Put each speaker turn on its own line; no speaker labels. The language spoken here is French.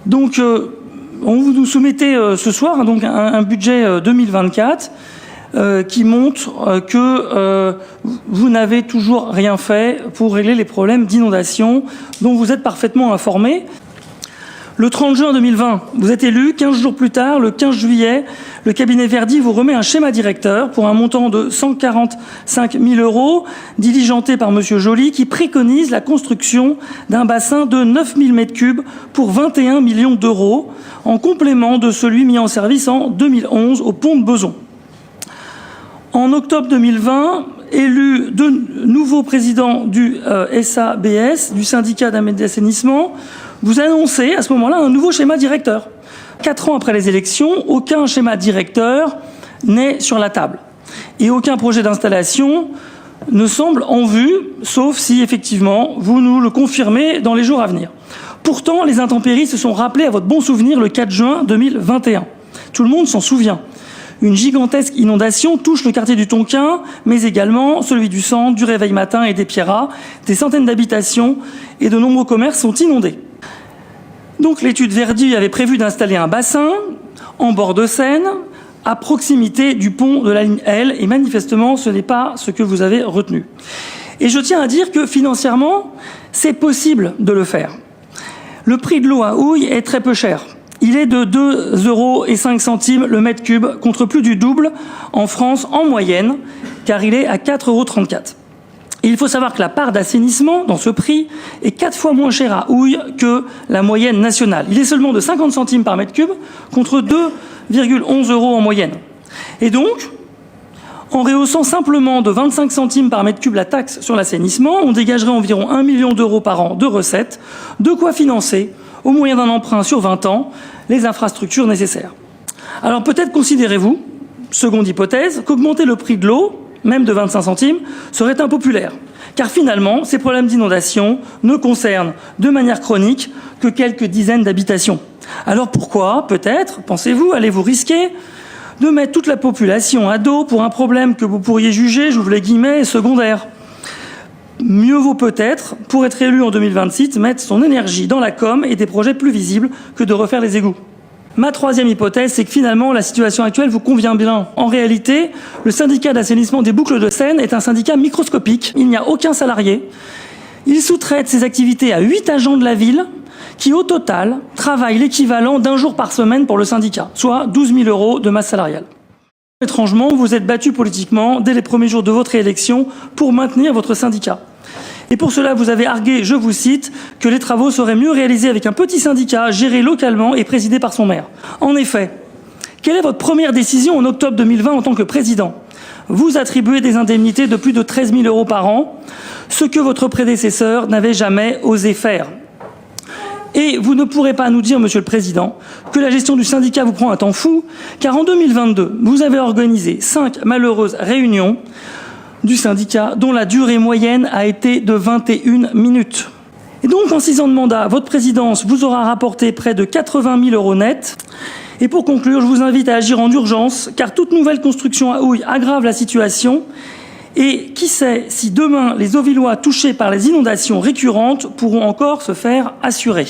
Donc, on vous nous soumettez ce soir donc un budget 2024 qui montre que vous n'avez toujours rien fait pour régler les problèmes d'inondation dont vous êtes parfaitement informés. Le 30 juin 2020, vous êtes élu. 15 jours plus tard, le 15 juillet, le cabinet Verdi vous remet un schéma directeur pour un montant de 145 000 € diligenté par M. Joly qui préconise la construction d'un bassin de 9 000 m3 pour 21 millions d'euros en complément de celui mis en service en 2011 au pont de Bezons. En octobre 2020, élu de nouveau président du SABS, du syndicat d'assainissement, vous annoncez à ce moment-là un nouveau schéma directeur. 4 ans après les élections, aucun schéma directeur n'est sur la table. Et aucun projet d'installation ne semble en vue, sauf si effectivement vous nous le confirmez dans les jours à venir. Pourtant, les intempéries se sont rappelées à votre bon souvenir le 4 juin 2021. Tout le monde s'en souvient. Une gigantesque inondation touche le quartier du Tonkin, mais également celui du Centre, du Réveil Matin et des Pierrats. Des centaines d'habitations et de nombreux commerces sont inondés. Donc l'étude Verdi avait prévu d'installer un bassin en bord de Seine, à proximité du pont de la ligne L, et manifestement ce n'est pas ce que vous avez retenu. Et je tiens à dire que financièrement, c'est possible de le faire. Le prix de l'eau à Houille est très peu cher. Il est de 2,05 € le mètre cube, contre plus du double en France en moyenne, car il est à 4,34 €. Et il faut savoir que la part d'assainissement dans ce prix est 4 fois moins chère à Houille que la moyenne nationale. Il est seulement de 50 centimes par mètre cube contre 2,11 € en moyenne. Et donc, en rehaussant simplement de 25 centimes par mètre cube la taxe sur l'assainissement, on dégagerait environ 1 million d'euros par an de recettes, de quoi financer, au moyen d'un emprunt sur 20 ans, les infrastructures nécessaires. Alors peut-être considérez-vous, seconde hypothèse, qu'augmenter le prix de l'eau, même de 25 centimes, serait impopulaire. Car finalement, ces problèmes d'inondation ne concernent de manière chronique que quelques dizaines d'habitations. Alors pourquoi, peut-être, pensez-vous, allez-vous risquer de mettre toute la population à dos pour un problème que vous pourriez juger, j'ouvre les guillemets, secondaire? Mieux vaut peut-être, pour être élu en 2026, mettre son énergie dans la com et des projets plus visibles que de refaire les égouts. Ma troisième hypothèse, c'est que finalement, la situation actuelle vous convient bien. En réalité, le syndicat d'assainissement des boucles de Seine est un syndicat microscopique. Il n'y a aucun salarié. Il sous-traite ses activités à 8 agents de la ville qui, au total, travaillent l'équivalent d'un jour par semaine pour le syndicat, soit 12 000 € de masse salariale. Étrangement, vous êtes battu politiquement dès les premiers jours de votre élection pour maintenir votre syndicat. Et pour cela, vous avez argué, je vous cite, que les travaux seraient mieux réalisés avec un petit syndicat géré localement et présidé par son maire. En effet, quelle est votre première décision en octobre 2020 en tant que président? Vous attribuez des indemnités de plus de 13 000 € par an, ce que votre prédécesseur n'avait jamais osé faire. Et vous ne pourrez pas nous dire, Monsieur le Président, que la gestion du syndicat vous prend un temps fou, car en 2022, vous avez organisé 5 malheureuses réunions du syndicat, dont la durée moyenne a été de 21 minutes. Et donc, en 6 ans de mandat, votre présidence vous aura rapporté près de 80 000 € nets. Et pour conclure, je vous invite à agir en urgence, car toute nouvelle construction à Houille aggrave la situation. Et qui sait si demain, les Auvillois touchés par les inondations récurrentes pourront encore se faire assurer.